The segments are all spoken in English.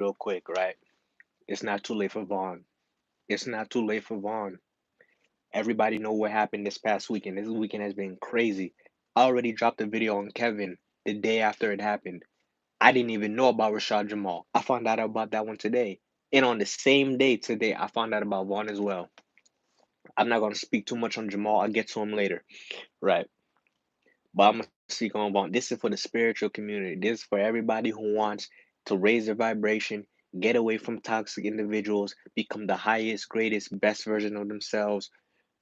real quick, right? It's not too late for Vaughn. It's not too late for Vaughn. Everybody know what happened this past weekend. This weekend has been crazy. I already dropped a video on Kevin the day after it happened. I didn't even know about Rashad Jamal. I found out about that one today. And on the same day today, I found out about Vaughn as well. I'm not gonna speak too much on Jamal. I'll get to him later. Right. But I'm gonna speak on Vaughn. This is for the spiritual community. This is for everybody who wants to raise their vibration, get away from toxic individuals, become the highest, greatest, best version of themselves,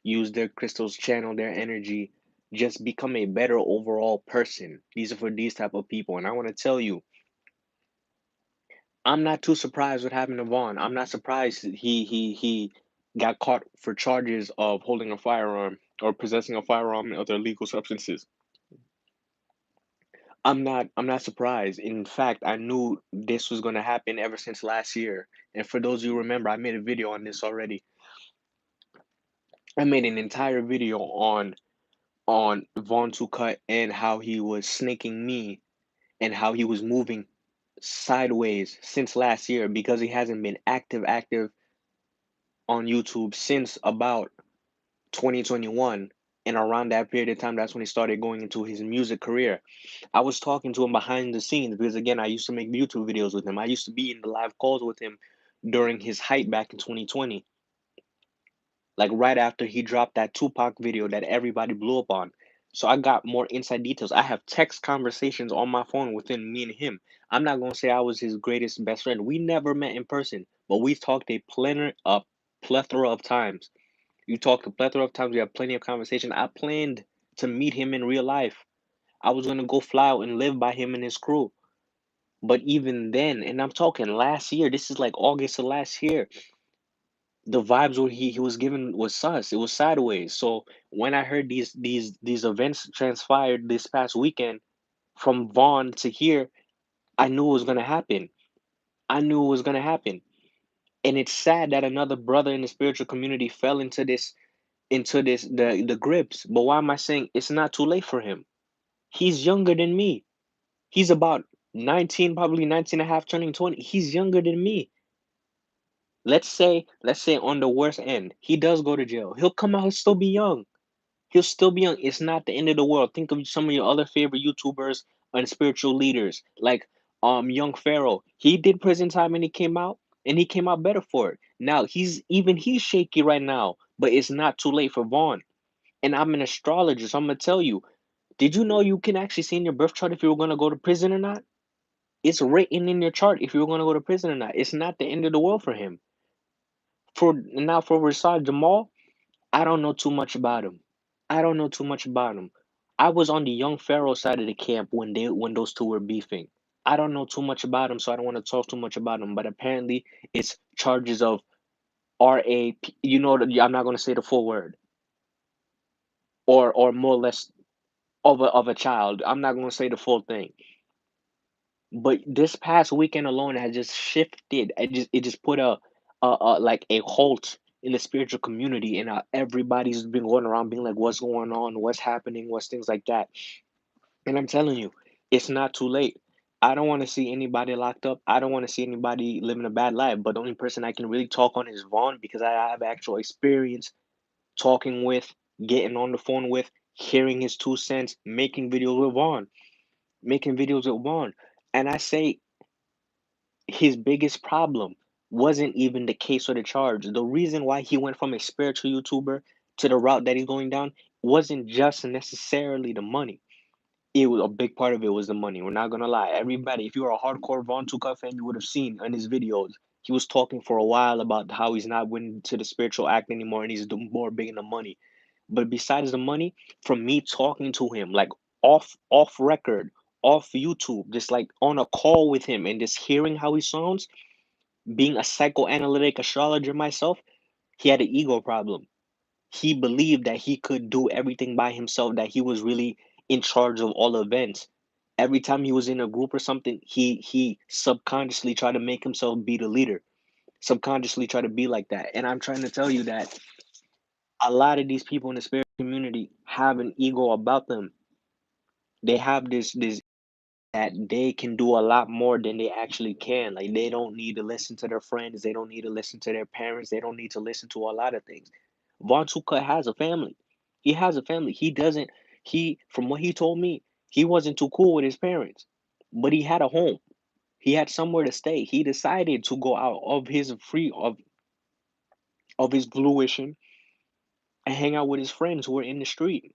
use their crystals, channel their energy, just become a better overall person. These are for these type of people. And I want to tell you, I'm not too surprised what happened to Vaughn. I'm not surprised he got caught for charges of holding a firearm or possessing a firearm and other illegal substances. I'm not surprised. In fact, I knew this was gonna happen ever since last year. And for those of you who remember, I made a video on this already. I made an entire video on Vaughn Tucut and how he was snaking me and how he was moving sideways since last year because he hasn't been active on YouTube since about 2021. And around that period of time, that's when he started going into his music career. I was talking to him behind the scenes because again, I used to make YouTube videos with him. I used to be in the live calls with him during his hype back in 2020, like right after he dropped that Tupac video that everybody blew up on. So I got more inside details. I have text conversations on my phone within me and him. I'm not gonna say I was his greatest best friend. We never met in person, but we talked a plethora of times. You talked a plethora of times. We have plenty of conversation. I planned to meet him in real life. I was gonna go fly out and live by him and his crew. But even then, and I'm talking last year, this is like August of last year, the vibes what he was given was sus. It was sideways. So when I heard these events transpired this past weekend from Vaughn to here, I knew it was gonna happen. I knew it was gonna happen. And it's sad that another brother in the spiritual community fell into this the grips. But why am I saying it's not too late for him? He's younger than me. He's about 19, probably 19 and a half, turning 20. He's younger than me. Let's say on the worst end, he does go to jail. He'll come out, he'll still be young. He'll still be young. It's not the end of the world. Think of some of your other favorite YouTubers and spiritual leaders, like Young Pharaoh. He did prison time and he came out better for it. Now he's shaky right now, but it's not too late for Vaughn. And I'm an astrologer, so I'm gonna tell you, did you know you can actually see in your birth chart if you were gonna go to prison or not? It's written in your chart if you were gonna go to prison or not. It's not the end of the world for him. For Rasad Jamal, I don't know too much about him. I don't know too much about him. I was on the young Pharaoh side of the camp when those two were beefing. I don't know too much about him, so I don't want to talk too much about him. But apparently, it's charges of RAP. I'm not gonna say the full word, or more or less of a child. I'm not gonna say the full thing. But this past weekend alone has just shifted. It just put a like a halt in the spiritual community, and everybody's been going around being like, "What's going on? What's happening? What's things like that?" And I'm telling you, it's not too late. I don't want to see anybody locked up. I don't want to see anybody living a bad life. But the only person I can really talk on is Vaughn because I have actual experience talking with, getting on the phone with, hearing his 2 cents, making videos with Vaughn. And I say his biggest problem wasn't even the case or the charge. The reason why he went from a spiritual YouTuber to the route that he's going down wasn't just necessarily the money. It was a big part of it was the money. We're not gonna lie. Everybody, if you are a hardcore Von Tuka fan, you would have seen in his videos. He was talking for a while about how he's not winning to the spiritual act anymore and he's more big in the money. But besides the money, from me talking to him, like off record, off YouTube, just like on a call with him and just hearing how he sounds, being a psychoanalytic astrologer myself, he had an ego problem. He believed that he could do everything by himself, that he was really in charge of all events. Every time he was in a group or something, he subconsciously tried to make himself be the leader, subconsciously try to be like that. And I'm trying to tell you that a lot of these people in the spirit community have an ego about them. They have this that they can do a lot more than they actually can. Like they don't need to listen to their friends, they don't need to listen to their parents, they don't need to listen to a lot of things. Von Tuka has a family. He has a family. He doesn't he from what he told me, he wasn't too cool with his parents, but he had a home. He had somewhere to stay. He decided to go out of his free of his fruition and hang out with his friends who were in the street.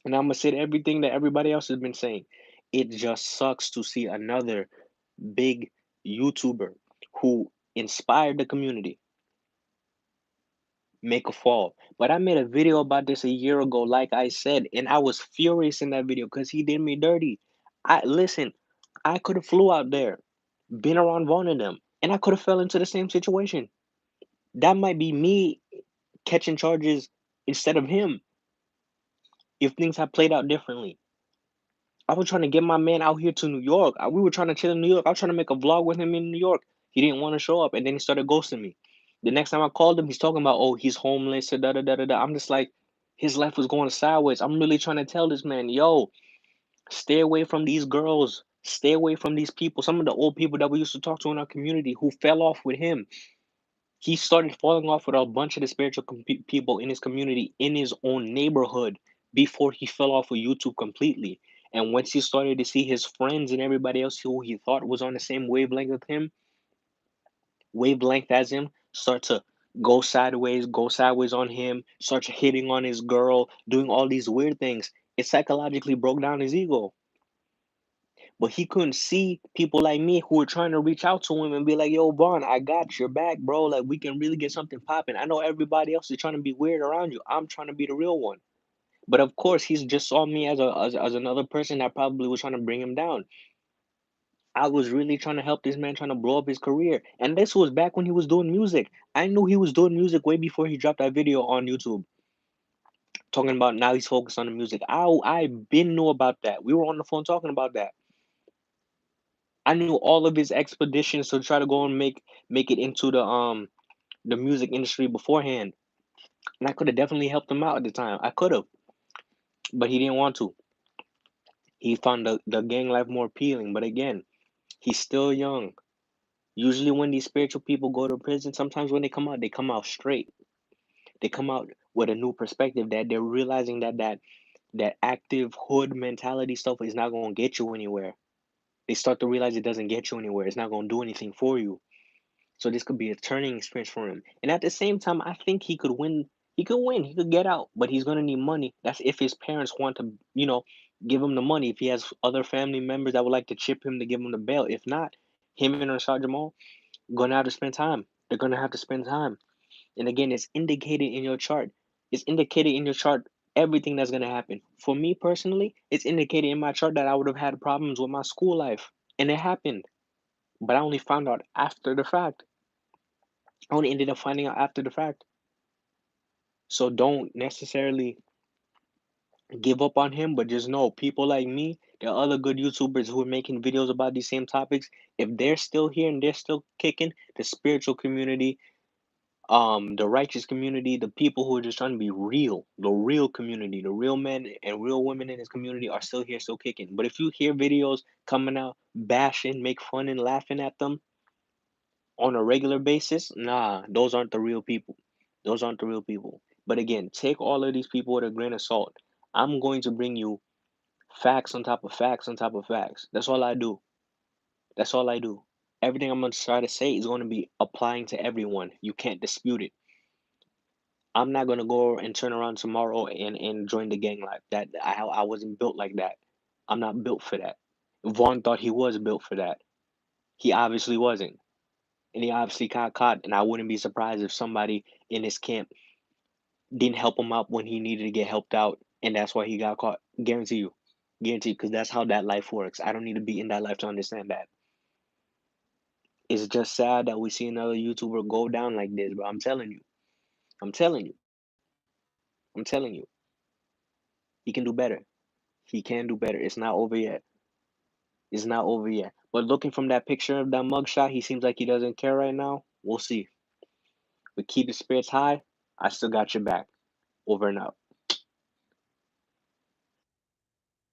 And I'm gonna say everything that everybody else has been saying. It just sucks to see another big YouTuber who inspired the community make a fall. But I made a video about this a year ago, like I said, and I was furious in that video because he did me dirty. I listen, I could have flew out there, been around Vaughn and them, and I could have fell into the same situation. That might be me catching charges instead of him if things had played out differently. I was trying to get my man out here to New York. We were trying to chill in New York. I was trying to make a vlog with him in New York. He didn't want to show up, and then he started ghosting me. The next time I called him, he's talking about, oh, he's homeless, da da da da da. I'm just like, his life was going sideways. I'm really trying to tell this man, yo, stay away from these girls. Stay away from these people. Some of the old people that we used to talk to in our community who fell off with him. He started falling off with a bunch of the spiritual people in his community, in his own neighborhood, before he fell off with YouTube completely. And once he started to see his friends and everybody else who he thought was on the same wavelength as him, start to go sideways on him, start hitting on his girl, doing all these weird things, it psychologically broke down his ego. But he couldn't see people like me who were trying to reach out to him and be like, yo, Vaughn, I got your back, bro. Like, we can really get something popping. I know everybody else is trying to be weird around you. I'm trying to be the real one. But of course, he's just saw me as another person that probably was trying to bring him down. I was really trying to help this man trying to blow up his career. And this was back when he was doing music. I knew he was doing music way before he dropped that video on YouTube talking about now he's focused on the music. I been knew about that. We were on the phone talking about that. I knew all of his expeditions to try to go and make it into the music industry beforehand, and I could have definitely helped him out at the time. I could have, but he didn't want to. He found the gang life more appealing. But again, he's still young. Usually, when these spiritual people go to prison, sometimes when they come out straight. They come out with a new perspective that they're realizing that active hood mentality stuff is not going to get you anywhere. They start to realize it doesn't get you anywhere. It's not going to do anything for you. So this could be a turning experience for him. And at the same time, I think he could win. He could win. He could get out, but he's gonna need money. That's if his parents want to, give him the money. If he has other family members that would like to chip him to give him the bail. If not, him and Rashad Jamal gonna have to spend time. They're gonna have to spend time. And again, it's indicated in your chart. It's indicated in your chart everything that's gonna happen. For me personally, it's indicated in my chart that I would have had problems with my school life, and it happened. But I only found out after the fact. I only ended up finding out after the fact. So don't necessarily give up on him, but just know people like me, there are other good YouTubers who are making videos about these same topics. If they're still here and they're still kicking, the spiritual community, the righteous community, the people who are just trying to be real, the real community, the real men and real women in this community are still here, still kicking. But if you hear videos coming out, bashing, make fun and laughing at them on a regular basis, nah, those aren't the real people. Those aren't the real people. But again, take all of these people with a grain of salt. I'm going to bring you facts on top of facts on top of facts. That's all I do. That's all I do. Everything I'm going to try to say is going to be applying to everyone. You can't dispute it. I'm not going to go and turn around tomorrow and join the gang life. That I wasn't built like that. I'm not built for that. Vaughn thought he was built for that. He obviously wasn't. And he obviously got caught. And I wouldn't be surprised if somebody in his camp didn't help him out when he needed to get helped out, and that's why he got caught. Guarantee, because that's how that life works. I don't need to be in that life to understand that. It's just sad that we see another YouTuber go down like this, but I'm telling you, I'm telling you, he can do better. He can do better. It's not over yet. It's not over yet. But looking from that picture of that mugshot, he seems like he doesn't care right now. We'll see. But keep your spirits high. I still got your back. Over and out.